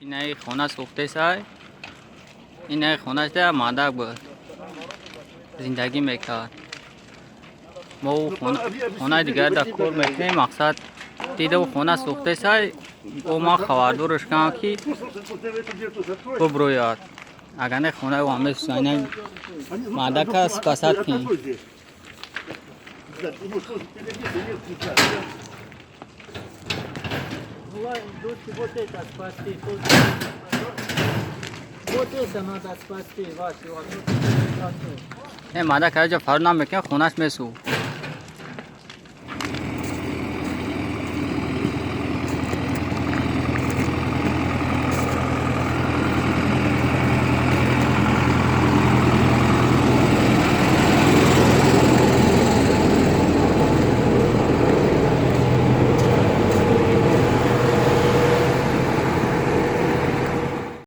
اینه خونه سوخته سای اینه خونه شده مادر بود زندگی میکرد ما او خونه دیگر در کور میکنیم مقصد دیده او خونه سوخته سای او ما خواردورش کنم که ببروید اگر نه خونه او همه سینه مادر که سپاست کنیم این مادر که جا فرد نمیکنه خونهش میسو